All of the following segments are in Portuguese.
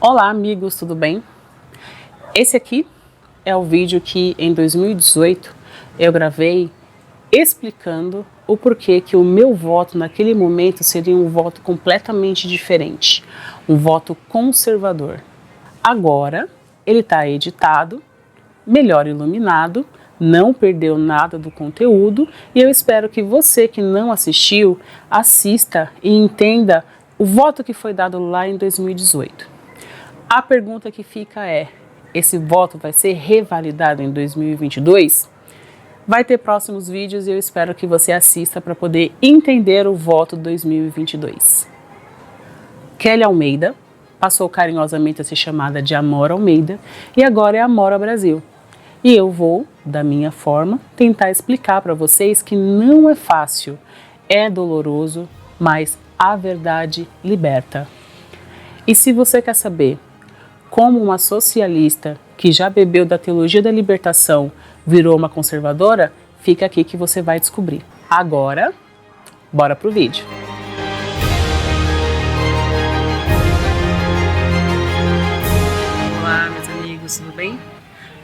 Olá amigos, tudo bem? Esse aqui é o vídeo que em 2018 eu gravei explicando o porquê que o meu voto naquele momento seria um voto completamente diferente, um voto conservador. Agora ele está editado, melhor iluminado, não perdeu nada do conteúdo e eu espero que você que não assistiu assista e entenda o voto que foi dado lá em 2018. A pergunta que fica é: esse voto vai ser revalidado em 2022? Vai ter próximos vídeos e eu espero que você assista para poder entender o voto 2022. Kelly Almeida passou carinhosamente a ser chamada de Amora Almeida e agora é Amora Brasil. E eu vou, da minha forma, tentar explicar para vocês que não é fácil, é doloroso, mas a verdade liberta. E se você quer saber como uma socialista que já bebeu da teologia da libertação virou uma conservadora, fica aqui que você vai descobrir. Agora, bora pro vídeo. Olá, meus amigos, tudo bem?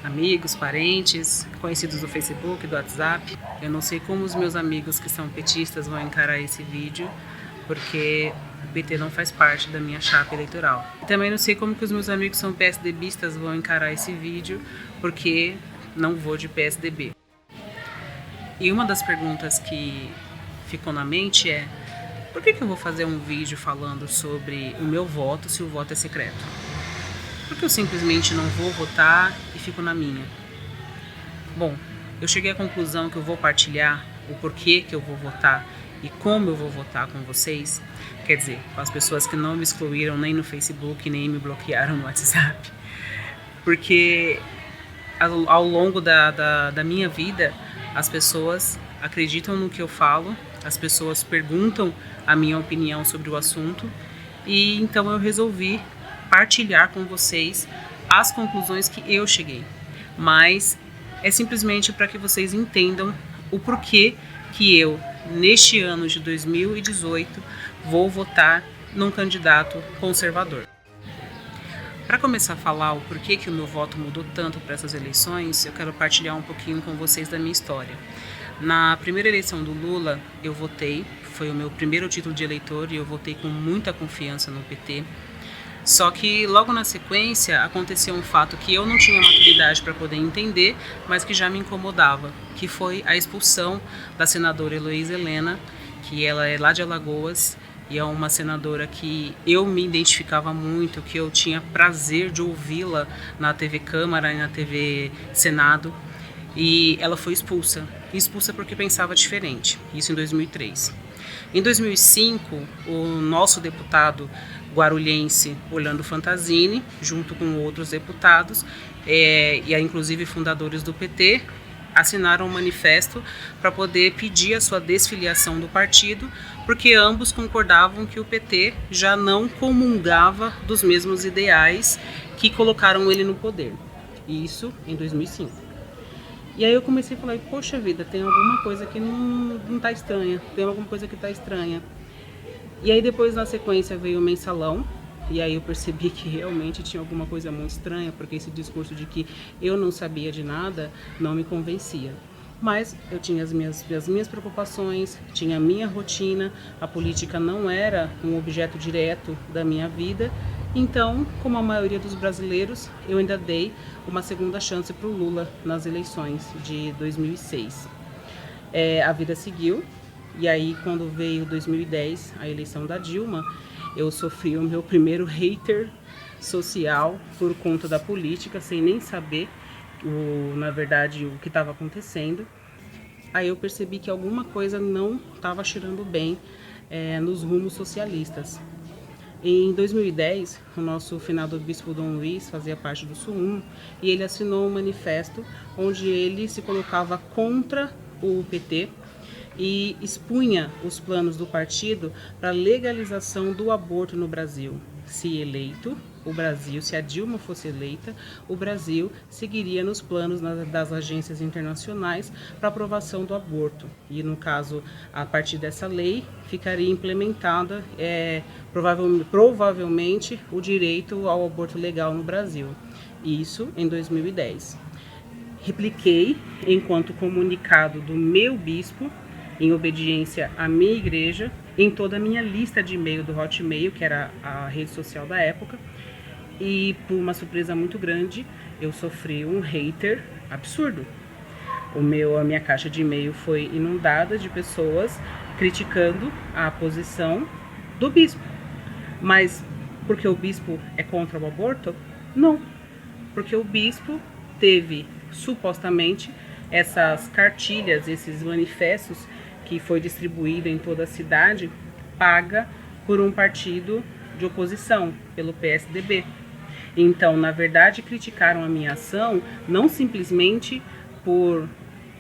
Amigos, parentes, conhecidos do Facebook, do WhatsApp. Eu não sei como os meus amigos que são petistas vão encarar esse vídeo, porque o PT não faz parte da minha chapa eleitoral. E também não sei como que os meus amigos são PSDBistas vão encarar esse vídeo, porque não vou de PSDB. E uma das perguntas que ficou na mente é: por que eu vou fazer um vídeo falando sobre o meu voto se o voto é secreto? Por que eu simplesmente não vou votar e fico na minha? Bom, eu cheguei à conclusão que eu vou partilhar o porquê que eu vou votar e como eu vou votar com vocês, quer dizer, com as pessoas que não me excluíram nem no Facebook, nem me bloquearam no WhatsApp, porque ao longo da minha vida, as pessoas acreditam no que eu falo, as pessoas perguntam a minha opinião sobre o assunto, e então eu resolvi partilhar com vocês as conclusões que eu cheguei, mas é simplesmente para que vocês entendam o porquê que eu, neste ano de 2018, vou votar num candidato conservador. Para começar a falar o porquê que o meu voto mudou tanto para essas eleições, eu quero partilhar um pouquinho com vocês da minha história. Na primeira eleição do Lula, eu votei, foi o meu primeiro título de eleitor e eu votei com muita confiança no PT. Só que logo na sequência aconteceu um fato que eu não tinha maturidade para poder entender, mas que já me incomodava, que foi a expulsão da senadora Heloísa Helena, que ela é lá de Alagoas e é uma senadora que eu me identificava muito, que eu tinha prazer de ouvi-la na TV Câmara e na TV Senado, e ela foi expulsa porque pensava diferente, isso em 2003. Em 2005, o nosso deputado guarulhense Orlando Fantazini, junto com outros deputados, e inclusive fundadores do PT, assinaram um manifesto para poder pedir a sua desfiliação do partido, porque ambos concordavam que o PT já não comungava dos mesmos ideais que colocaram ele no poder. Isso em 2005. E aí eu comecei a falar: poxa vida, tem alguma coisa que não tá estranha, tem alguma coisa que tá estranha. E aí depois na sequência veio o mensalão, e aí eu percebi que realmente tinha alguma coisa muito estranha, porque esse discurso de que eu não sabia de nada não me convencia. Mas eu tinha as minhas preocupações, tinha a minha rotina, a política não era um objeto direto da minha vida. Então, como a maioria dos brasileiros, eu ainda dei uma segunda chance para o Lula nas eleições de 2006. A vida seguiu, e aí quando veio 2010, a eleição da Dilma, eu sofri o meu primeiro hater social por conta da política, sem nem saber, na verdade, o que estava acontecendo. Aí eu percebi que alguma coisa não estava cheirando bem nos rumos socialistas. Em 2010, o nosso finado bispo Dom Luiz fazia parte do SUUM e ele assinou um manifesto onde ele se colocava contra o PT e expunha os planos do partido para a legalização do aborto no Brasil, se eleito, o Brasil, se a Dilma fosse eleita, o Brasil seguiria nos planos das agências internacionais para aprovação do aborto. E, no caso, a partir dessa lei, ficaria implementada provavelmente o direito ao aborto legal no Brasil. Isso em 2010. Repliquei, enquanto comunicado do meu bispo, em obediência à minha igreja, em toda a minha lista de e-mail do Hotmail, que era a rede social da época, e por uma surpresa muito grande, eu sofri um hater absurdo. A minha caixa de e-mail foi inundada de pessoas criticando a posição do bispo. Mas porque o bispo é contra o aborto? Não. Porque o bispo teve, supostamente, essas cartilhas, esses manifestos que foi distribuído em toda a cidade, paga por um partido de oposição, pelo PSDB. Então, na verdade, criticaram a minha ação não simplesmente por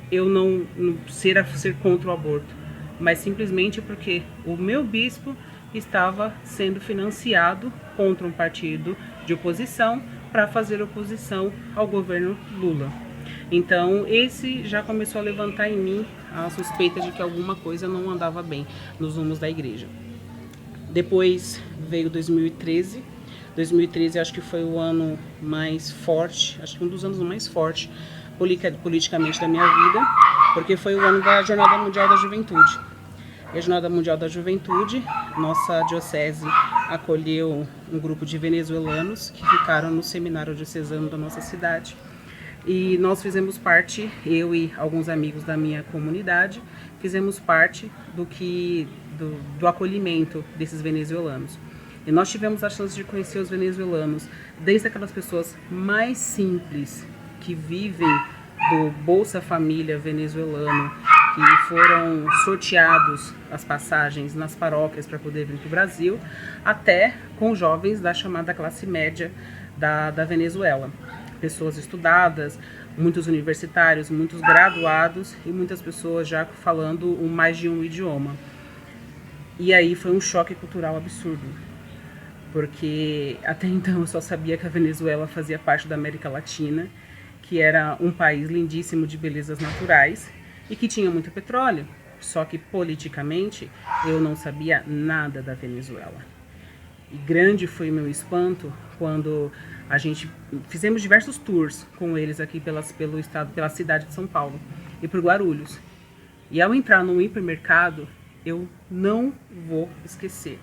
eu não ser contra o aborto, mas simplesmente porque o meu bispo estava sendo financiado contra um partido de oposição para fazer oposição ao governo Lula. Então, esse já começou a levantar em mim a suspeita de que alguma coisa não andava bem nos rumos da igreja. Depois veio 2013. 2013 acho que foi o ano mais forte, acho que um dos anos mais fortes politicamente da minha vida, porque foi o ano da Jornada Mundial da Juventude. E a Jornada Mundial da Juventude, nossa diocese acolheu um grupo de venezuelanos que ficaram no seminário diocesano da nossa cidade. E nós fizemos parte, eu e alguns amigos da minha comunidade, fizemos parte do acolhimento desses venezuelanos. E nós tivemos a chance de conhecer os venezuelanos, desde aquelas pessoas mais simples que vivem do Bolsa Família venezuelano, que foram sorteados as passagens nas paróquias para poder vir para o Brasil, até com jovens da chamada classe média da Venezuela. Pessoas estudadas, muitos universitários, muitos graduados e muitas pessoas já falando mais de um idioma. E aí foi um choque cultural absurdo, porque até então eu só sabia que a Venezuela fazia parte da América Latina, que era um país lindíssimo de belezas naturais e que tinha muito petróleo. Só que politicamente eu não sabia nada da Venezuela. E grande foi meu espanto quando a gente fizemos diversos tours com eles aqui pelo estado, pela cidade de São Paulo e por Guarulhos. E ao entrar num hipermercado, eu não vou esquecer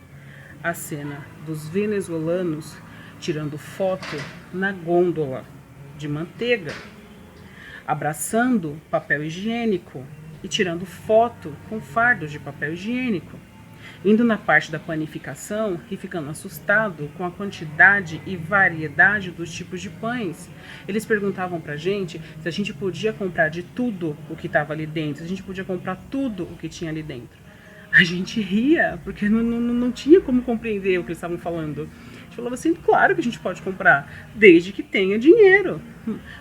a cena dos venezuelanos tirando foto na gôndola de manteiga, abraçando papel higiênico e tirando foto com fardos de papel higiênico, indo na parte da panificação e ficando assustado com a quantidade e variedade dos tipos de pães. Eles perguntavam pra gente se a gente podia comprar de tudo o que estava ali dentro, se a gente podia comprar tudo o que tinha ali dentro. A gente ria, porque não tinha como compreender o que eles estavam falando. A gente falava assim, claro que a gente pode comprar, desde que tenha dinheiro.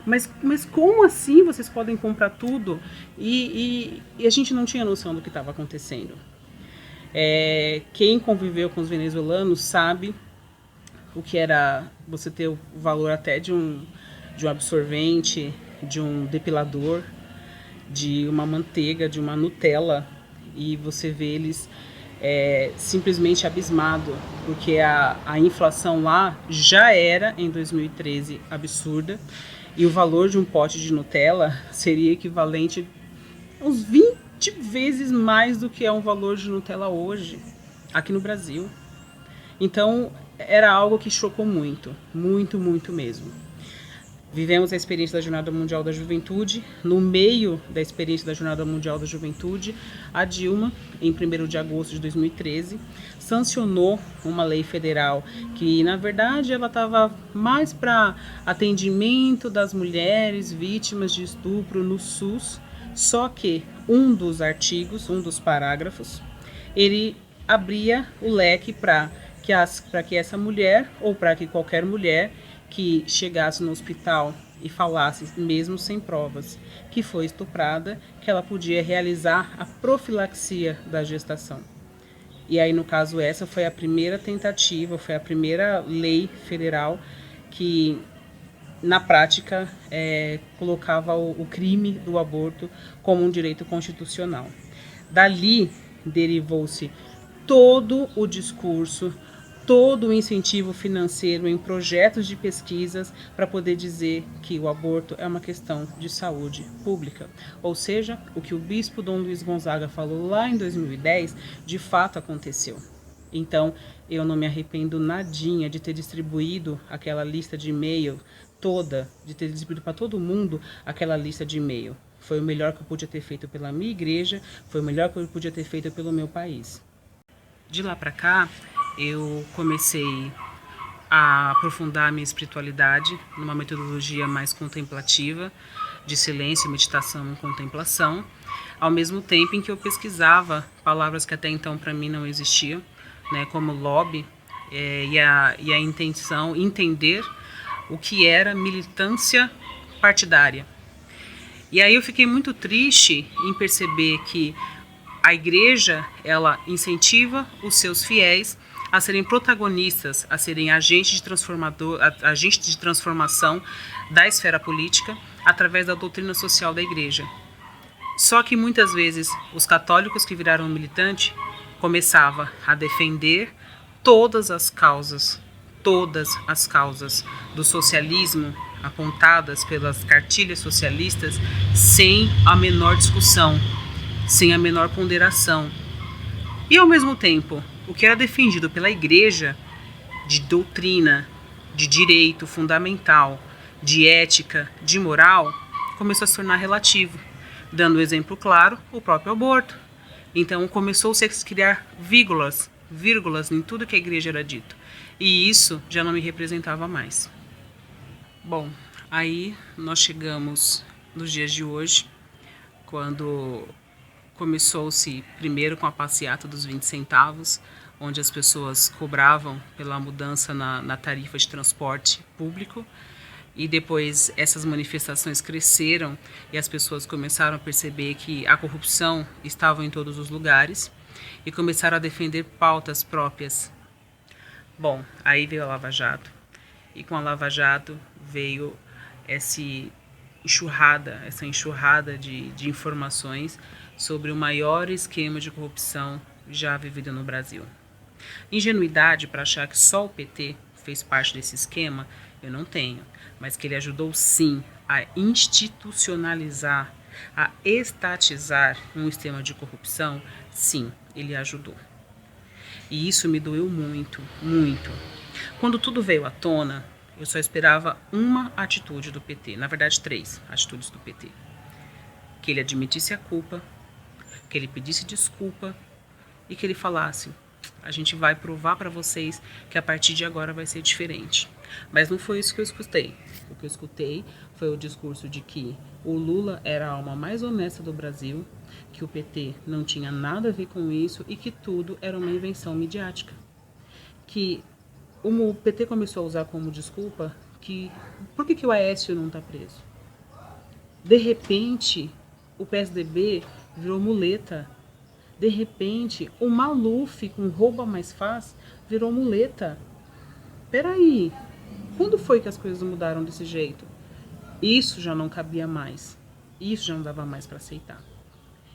Mas como assim vocês podem comprar tudo? E a gente não tinha noção do que estava acontecendo. Quem conviveu com os venezuelanos sabe o que era você ter o valor até de um absorvente, de um depilador, de uma manteiga, de uma Nutella, e você vê eles simplesmente abismado, porque a inflação lá já era, em 2013, absurda, e o valor de um pote de Nutella seria equivalente a uns 20 vezes mais do que é um valor de Nutella hoje, aqui no Brasil. Então, era algo que chocou muito, muito, muito mesmo. Vivemos a experiência da Jornada Mundial da Juventude. No meio da experiência da Jornada Mundial da Juventude, a Dilma, em 1º de agosto de 2013, sancionou uma lei federal que, na verdade, ela estava mais para atendimento das mulheres vítimas de estupro no SUS, só que um dos artigos, um dos parágrafos, ele abria o leque para que essa mulher, ou para que qualquer mulher que chegasse no hospital e falasse, mesmo sem provas, que foi estuprada, que ela podia realizar a profilaxia da gestação. E aí, no caso, essa foi a primeira tentativa, foi a primeira lei federal que, na prática, colocava o crime do aborto como um direito constitucional. Dali derivou-se todo o discurso, todo o incentivo financeiro em projetos de pesquisas para poder dizer que o aborto é uma questão de saúde pública. Ou seja, o que o bispo Dom Luiz Gonzaga falou lá em 2010, de fato aconteceu. Então, eu não me arrependo nadinha de ter distribuído aquela lista de e-mail toda, de ter distribuído para todo mundo aquela lista de e-mail. Foi o melhor que eu podia ter feito pela minha igreja, foi o melhor que eu podia ter feito pelo meu país. De lá para cá, eu comecei a aprofundar a minha espiritualidade numa metodologia mais contemplativa, de silêncio, meditação e contemplação, ao mesmo tempo em que eu pesquisava palavras que até então para mim não existiam, né, como lobby, e a intenção, entender o que era militância partidária. E aí eu fiquei muito triste em perceber que a igreja, ela incentiva os seus fiéis a serem protagonistas, a serem agentes de transformação da esfera política através da doutrina social da igreja. Só que muitas vezes os católicos que viraram militante começavam a defender todas as causas do socialismo apontadas pelas cartilhas socialistas sem a menor discussão, sem a menor ponderação. E ao mesmo tempo, o que era defendido pela igreja de doutrina, de direito fundamental, de ética, de moral, começou a se tornar relativo, dando um exemplo claro, o próprio aborto. Então começou-se a criar vírgulas em tudo que a igreja era dito. E isso já não me representava mais. Bom, aí nós chegamos nos dias de hoje, quando começou-se primeiro com a passeata dos 20 centavos, onde as pessoas cobravam pela mudança na tarifa de transporte público, e depois essas manifestações cresceram e as pessoas começaram a perceber que a corrupção estava em todos os lugares e começaram a defender pautas próprias. Bom, aí veio a Lava Jato, e com a Lava Jato veio essa enxurrada de informações sobre o maior esquema de corrupção já vivido no Brasil. Ingenuidade para achar que só o PT fez parte desse esquema, eu não tenho, mas que ele ajudou sim a institucionalizar, a estatizar um esquema de corrupção, sim, ele ajudou. E isso me doeu muito, muito. Quando tudo veio à tona, eu só esperava uma atitude do PT, na verdade 3 atitudes do PT. Que ele admitisse a culpa, que ele pedisse desculpa e que ele falasse: a gente vai provar para vocês que a partir de agora vai ser diferente. Mas não foi isso que eu escutei. O que eu escutei foi o discurso de que o Lula era a alma mais honesta do Brasil, que o PT não tinha nada a ver com isso e que tudo era uma invenção midiática. Que o PT começou a usar como desculpa que por que o Aécio não está preso? De repente, o PSDB virou muleta. De repente, o Maluf, com rouba mais faz, virou muleta. Peraí, quando foi que as coisas mudaram desse jeito? Isso já não cabia mais. Isso já não dava mais para aceitar.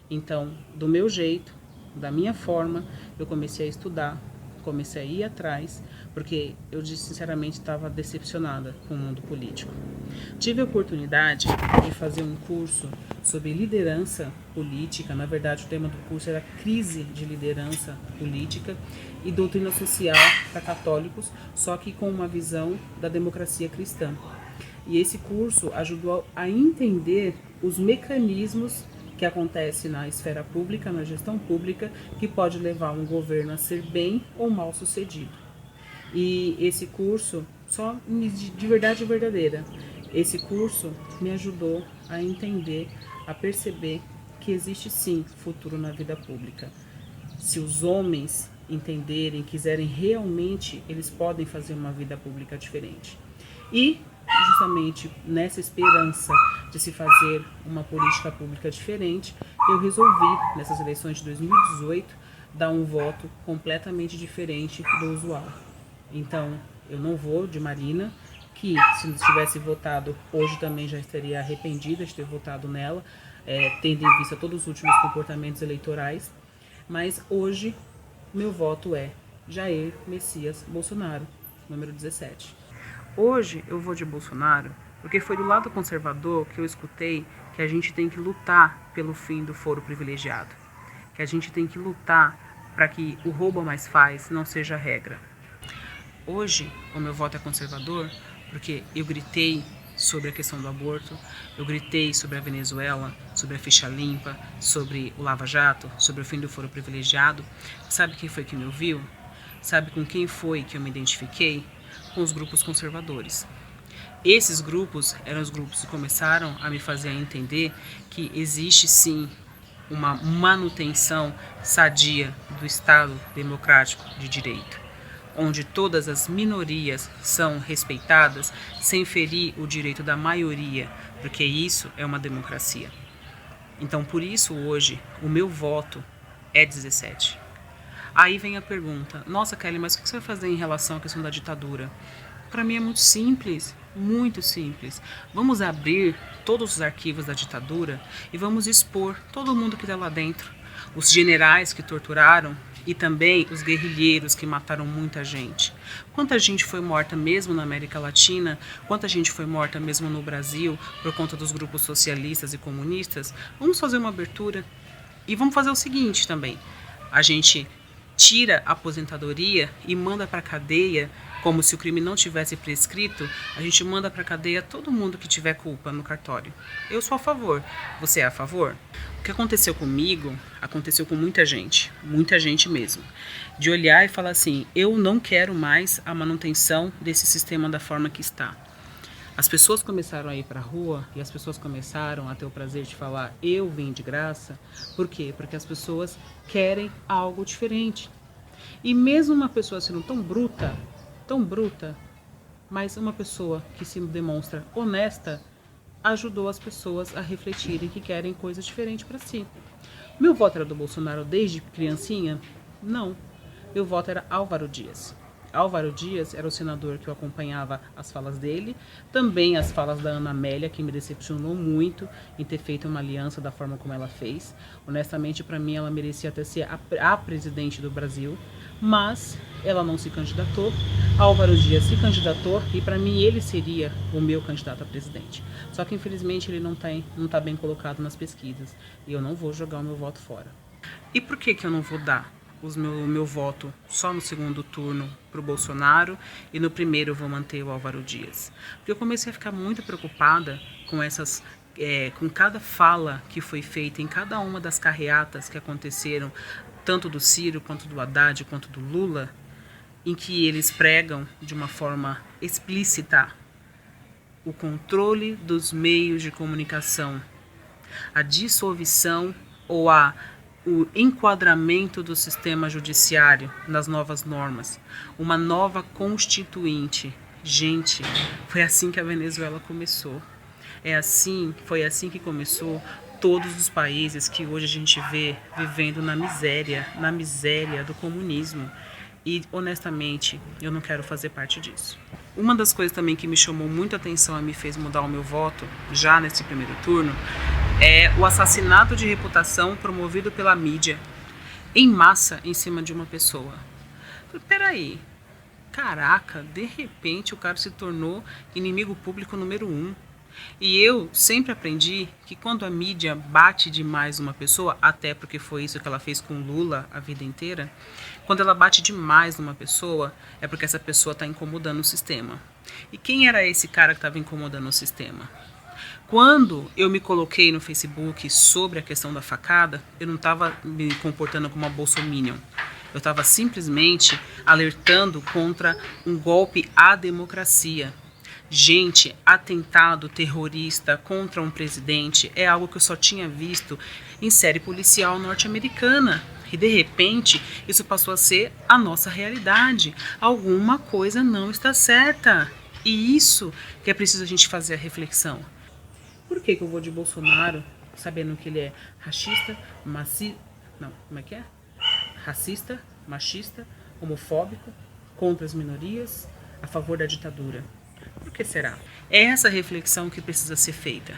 Então, do meu jeito, da minha forma, eu comecei a estudar, comecei a ir atrás, porque eu sinceramente estava decepcionada com o mundo político. Tive a oportunidade de fazer um curso sobre liderança política. Na verdade, o tema do curso era crise de liderança política e doutrina social para católicos, só que com uma visão da democracia cristã. E esse curso ajudou a entender os mecanismos que acontecem na esfera pública, na gestão pública, que pode levar um governo a ser bem ou mal sucedido. E esse curso, só de verdade verdadeira, esse curso me ajudou a entender, a perceber que existe sim futuro na vida pública. Se os homens entenderem, quiserem realmente, eles podem fazer uma vida pública diferente. E justamente nessa esperança de se fazer uma política pública diferente, eu resolvi, nessas eleições de 2018, dá um voto completamente diferente do usual. Então, eu não vou de Marina, que se tivesse votado hoje também já estaria arrependida de ter votado nela, tendo em vista todos os últimos comportamentos eleitorais. Mas hoje, meu voto é Jair Messias Bolsonaro, número 17. Hoje eu vou de Bolsonaro porque foi do lado conservador que eu escutei que a gente tem que lutar pelo fim do foro privilegiado, que a gente tem que lutar para que o roubo a mais faz não seja a regra. Hoje o meu voto é conservador porque eu gritei sobre a questão do aborto, eu gritei sobre a Venezuela, sobre a ficha limpa, sobre o Lava Jato, sobre o fim do foro privilegiado. Sabe quem foi que me ouviu? Sabe com quem foi que eu me identifiquei? Com os grupos conservadores. Esses grupos eram os grupos que começaram a me fazer entender que existe sim uma manutenção sadia do Estado democrático de direito, onde todas as minorias são respeitadas sem ferir o direito da maioria, porque isso é uma democracia. Então, por isso, hoje, o meu voto é 17. Aí vem a pergunta, nossa, Kelly, mas o que você vai fazer em relação à questão da ditadura? Para mim é muito simples, muito simples. Vamos abrir todos os arquivos da ditadura e vamos expor todo mundo que está lá dentro. Os generais que torturaram e também os guerrilheiros que mataram muita gente. Quanta gente foi morta mesmo na América Latina, quanta gente foi morta mesmo no Brasil por conta dos grupos socialistas e comunistas. Vamos fazer uma abertura e vamos fazer o seguinte também. A gente tira a aposentadoria e manda para a cadeia, como se o crime não tivesse prescrito, a gente manda para a cadeia todo mundo que tiver culpa no cartório. Eu sou a favor. Você é a favor? O que aconteceu comigo, aconteceu com muita gente mesmo. De olhar e falar assim, eu não quero mais a manutenção desse sistema da forma que está. As pessoas começaram a ir para a rua e as pessoas começaram a ter o prazer de falar, eu vim de graça. Por quê? Porque as pessoas querem algo diferente. E mesmo uma pessoa sendo tão bruta, mas uma pessoa que se demonstra honesta, ajudou as pessoas a refletirem que querem coisas diferentes para si. Meu voto era do Bolsonaro desde criancinha? Não. Meu voto era Álvaro Dias. Álvaro Dias era o senador que eu acompanhava as falas dele, também as falas da Ana Amélia, que me decepcionou muito em ter feito uma aliança da forma como ela fez. Honestamente, para mim, ela merecia até ser a presidente do Brasil, mas ela não se candidatou. Álvaro Dias se candidatou e, para mim, ele seria o meu candidato a presidente. Só que, infelizmente, ele não tá bem colocado nas pesquisas e eu não vou jogar o meu voto fora. E por que eu não vou dar o meu voto só no segundo turno para o Bolsonaro e no primeiro eu vou manter o Álvaro Dias? Porque eu comecei a ficar muito preocupada com com cada fala que foi feita em cada uma das carreatas que aconteceram, tanto do Ciro, quanto do Haddad, quanto do Lula, em que eles pregam de uma forma explícita o controle dos meios de comunicação, a dissolução ou o enquadramento do sistema judiciário nas novas normas, uma nova constituinte. Gente, foi assim que a Venezuela começou. Foi assim que começou todos os países que hoje a gente vê vivendo na miséria do comunismo. E, honestamente, eu não quero fazer parte disso. Uma das coisas também que me chamou muita atenção e me fez mudar o meu voto, já nesse primeiro turno, é o assassinato de reputação promovido pela mídia, em massa, em cima de uma pessoa. Peraí, caraca, de repente o cara se tornou inimigo público número 1. E eu sempre aprendi que quando a mídia bate demais uma pessoa, até porque foi isso que ela fez com Lula a vida inteira, quando ela bate demais numa pessoa, é porque essa pessoa está incomodando o sistema. E quem era esse cara que estava incomodando o sistema? Quando eu me coloquei no Facebook sobre a questão da facada, eu não estava me comportando como uma bolsominion. Eu estava simplesmente alertando contra um golpe à democracia. Gente, atentado terrorista contra um presidente é algo que eu só tinha visto em série policial norte-americana. E de repente, isso passou a ser a nossa realidade. Alguma coisa não está certa. E isso que é preciso a gente fazer a reflexão. Por que eu vou de Bolsonaro, sabendo que ele é racista, racista, machista, homofóbico, contra as minorias, a favor da ditadura. Por que será? É essa reflexão que precisa ser feita.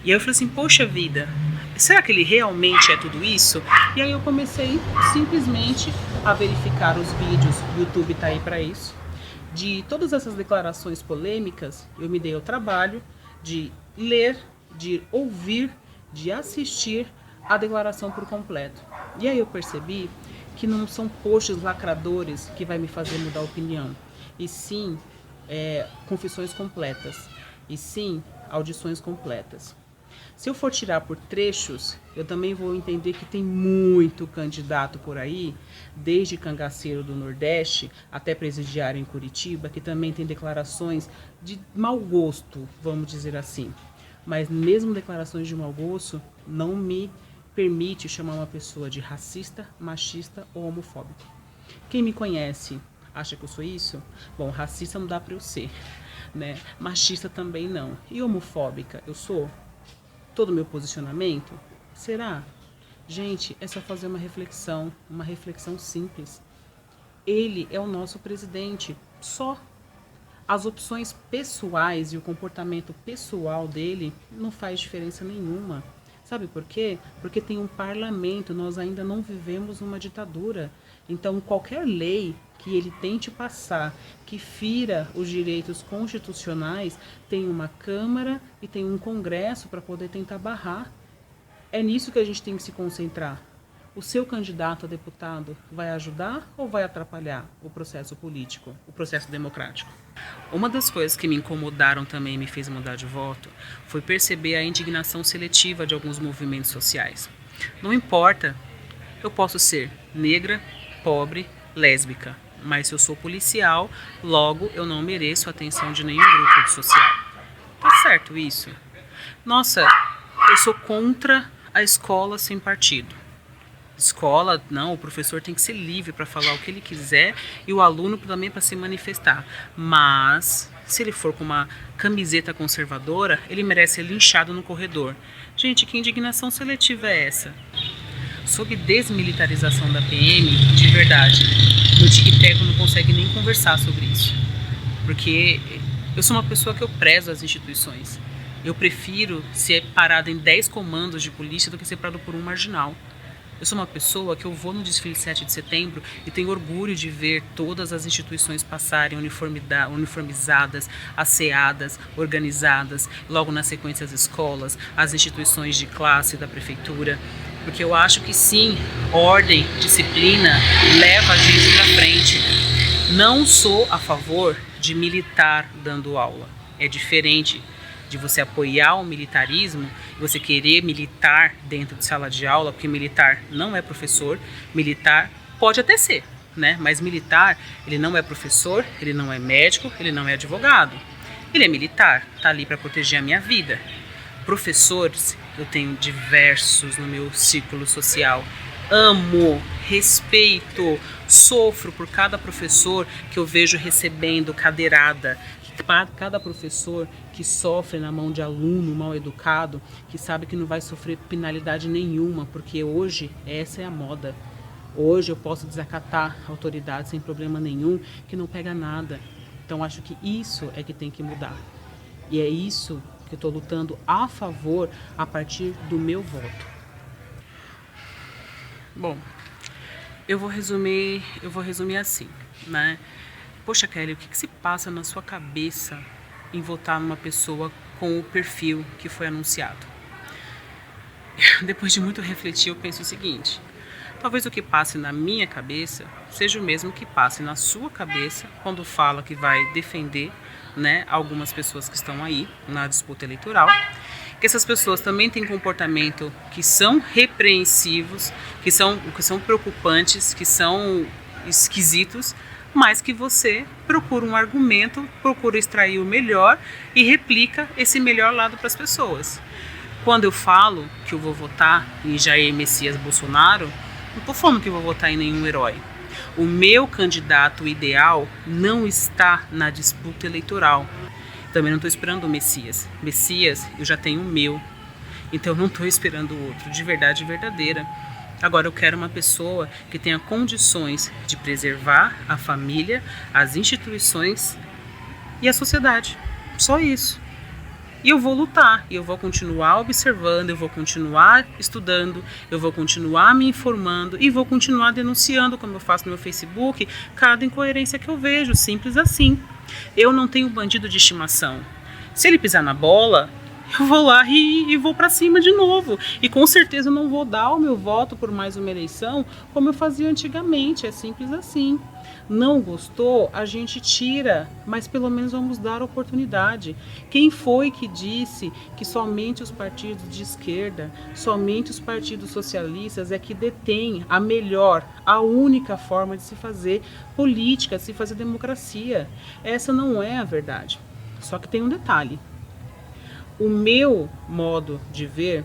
E aí eu falei assim, poxa vida, será que ele realmente é tudo isso? E aí eu comecei simplesmente a verificar os vídeos, o YouTube está aí para isso, de todas essas declarações polêmicas. Eu me dei ao trabalho de ler, de ouvir, de assistir a declaração por completo. E aí eu percebi que não são posts lacradores que vai me fazer mudar a opinião, e sim confissões completas, e sim audições completas. Se eu for tirar por trechos, eu também vou entender que tem muito candidato por aí, desde cangaceiro do Nordeste até presidiário em Curitiba, que também tem declarações de mau gosto, vamos dizer assim. Mas mesmo declarações de mau gosto não me permite chamar uma pessoa de racista, machista ou homofóbico. Quem me conhece acha que eu sou isso? Bom, racista não dá para eu ser, né? Machista também não. E homofóbica eu sou? Todo o meu posicionamento? Será? Gente, é só fazer uma reflexão simples. Ele é o nosso presidente, só. As opções pessoais e o comportamento pessoal dele não faz diferença nenhuma. Sabe por quê? Porque tem um parlamento, nós ainda não vivemos uma ditadura. Então, qualquer lei que ele tente passar, que fira os direitos constitucionais, tem uma Câmara e tem um Congresso para poder tentar barrar. É nisso que a gente tem que se concentrar. O seu candidato a deputado vai ajudar ou vai atrapalhar o processo político, o processo democrático? Uma das coisas que me incomodaram também e me fez mudar de voto foi perceber a indignação seletiva de alguns movimentos sociais. Não importa, eu posso ser negra, pobre, lésbica, mas se eu sou policial, logo eu não mereço a atenção de nenhum grupo social. Tá certo isso? Nossa, eu sou contra a escola sem partido. Escola, não, o professor tem que ser livre para falar o que ele quiser e o aluno também para se manifestar. Mas, se ele for com uma camiseta conservadora, ele merece ser linchado no corredor. Gente, que indignação seletiva é essa? Sobre desmilitarização da PM, de verdade, meu tic-teco não consegue nem conversar sobre isso. Porque eu sou uma pessoa que eu prezo as instituições. Eu prefiro ser parado em 10 comandos de polícia do que ser parado por um marginal. Eu sou uma pessoa que eu vou no desfile 7 de setembro e tenho orgulho de ver todas as instituições passarem uniformizadas, asseadas, organizadas, logo na sequência as escolas, as instituições de classe da prefeitura, porque eu acho que sim, ordem, disciplina leva a gente para frente. Não sou a favor de militar dando aula, é diferente de você apoiar o militarismo, você querer militar dentro de sala de aula, porque militar não é professor, militar pode até ser, né? Mas militar, ele não é professor, ele não é médico, ele não é advogado. Ele é militar, tá ali para proteger a minha vida. Professores, eu tenho diversos no meu círculo social. Amo, respeito, sofro por cada professor que eu vejo recebendo cadeirada, cada professor que sofre na mão de aluno mal educado, que sabe que não vai sofrer penalidade nenhuma, porque hoje essa é a moda. Hoje eu posso desacatar a autoridade sem problema nenhum, que não pega nada. Então acho que isso é que tem que mudar. E é isso que eu estou lutando a favor a partir do meu voto. Bom, eu vou resumir assim, né? Poxa, Kelly, o que se passa na sua cabeça em votar numa pessoa com o perfil que foi anunciado? Depois de muito refletir, eu penso o seguinte: talvez o que passe na minha cabeça seja o mesmo que passe na sua cabeça quando fala que vai defender, né, algumas pessoas que estão aí na disputa eleitoral, que essas pessoas também têm comportamento que são repreensivos, que são preocupantes, que são esquisitos, mas que você procura um argumento, procura extrair o melhor e replica esse melhor lado para as pessoas. Quando eu falo que eu vou votar em Jair Messias Bolsonaro, não estou falando que eu vou votar em nenhum herói. O meu candidato ideal não está na disputa eleitoral. Também não estou esperando o Messias. Messias, eu já tenho o meu. Então eu não estou esperando o outro, de verdade verdadeira. Agora eu quero uma pessoa que tenha condições de preservar a família, as instituições e a sociedade. Só isso. E eu vou lutar, eu vou continuar observando, eu vou continuar estudando, eu vou continuar me informando e vou continuar denunciando, como eu faço no meu Facebook, cada incoerência que eu vejo, simples assim. Eu não tenho bandido de estimação. Se ele pisar na bola, eu vou lá e vou para cima de novo. E com certeza eu não vou dar o meu voto por mais uma eleição como eu fazia antigamente, é simples assim. Não gostou, a gente tira, mas pelo menos vamos dar oportunidade. Quem foi que disse que somente os partidos de esquerda, somente os partidos socialistas é que detêm a melhor, a única forma de se fazer política, de se fazer democracia? Essa não é a verdade. Só que tem um detalhe. O meu modo de ver,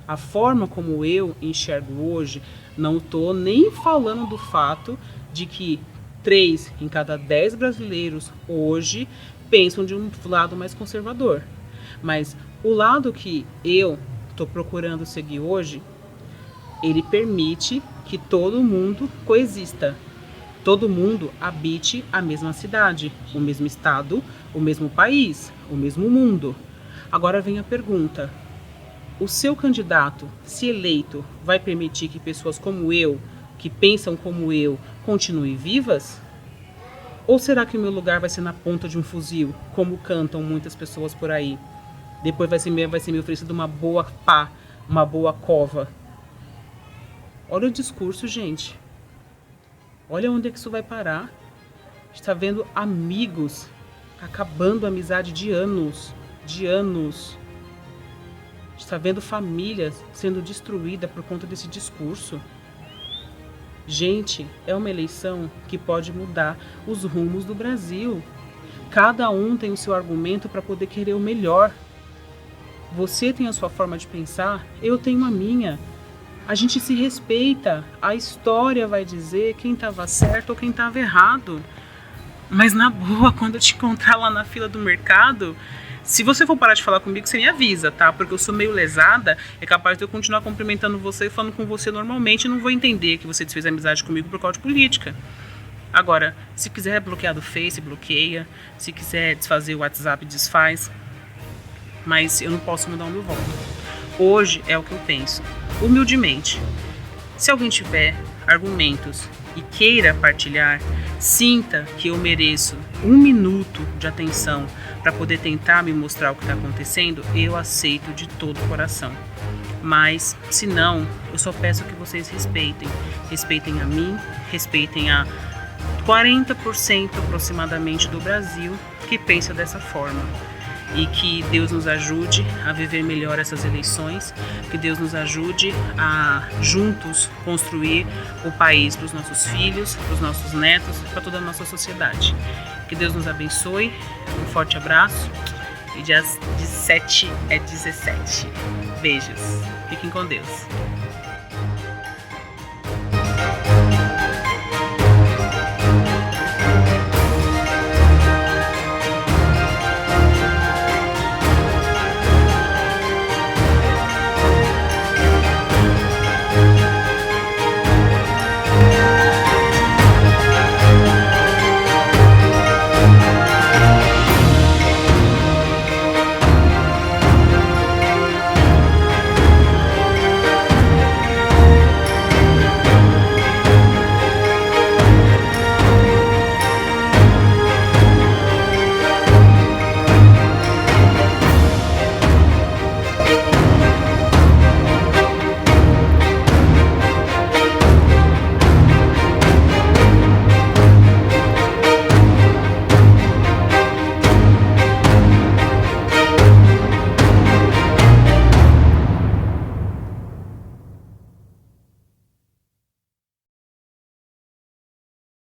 a forma como eu enxergo hoje, não estou nem falando do fato de que 3 em cada 10 brasileiros hoje pensam de um lado mais conservador. Mas o lado que eu estou procurando seguir hoje, ele permite que todo mundo coexista. Todo mundo habite a mesma cidade, o mesmo estado, o mesmo país, o mesmo mundo. Agora vem a pergunta: o seu candidato, se eleito, vai permitir que pessoas como eu, que pensam como eu, continuem vivas? Ou será que o meu lugar vai ser na ponta de um fuzil, como cantam muitas pessoas por aí? Depois vai ser me oferecido uma boa pá, uma boa cova. Olha o discurso, gente. Olha onde é que isso vai parar. Está vendo amigos acabando a amizade de anos. Está vendo famílias sendo destruídas por conta desse discurso. Gente, é uma eleição que pode mudar os rumos do Brasil. Cada um tem o seu argumento para poder querer o melhor. Você tem a sua forma de pensar, eu tenho a minha. A gente se respeita. A história vai dizer quem estava certo ou quem estava errado. Mas na boa, quando eu te encontrar lá na fila do mercado, se você for parar de falar comigo, você me avisa, tá? Porque eu sou meio lesada, é capaz de eu continuar cumprimentando você e falando com você normalmente e não vou entender que você desfez amizade comigo por causa de política. Agora, se quiser bloquear do Face, bloqueia. Se quiser desfazer o WhatsApp, desfaz. Mas eu não posso mudar o meu voto. Hoje é o que eu penso, humildemente. Se alguém tiver argumentos e queira partilhar, sinta que eu mereço 1 minuto de atenção para poder tentar me mostrar o que está acontecendo, eu aceito de todo o coração. Mas, se não, eu só peço que vocês respeitem. Respeitem a mim, respeitem a 40% aproximadamente do Brasil que pensa dessa forma. E que Deus nos ajude a viver melhor essas eleições, que Deus nos ajude a juntos construir o país para os nossos filhos, para os nossos netos, para toda a nossa sociedade. Que Deus nos abençoe, um forte abraço e dia 17 é 17. Beijos, fiquem com Deus.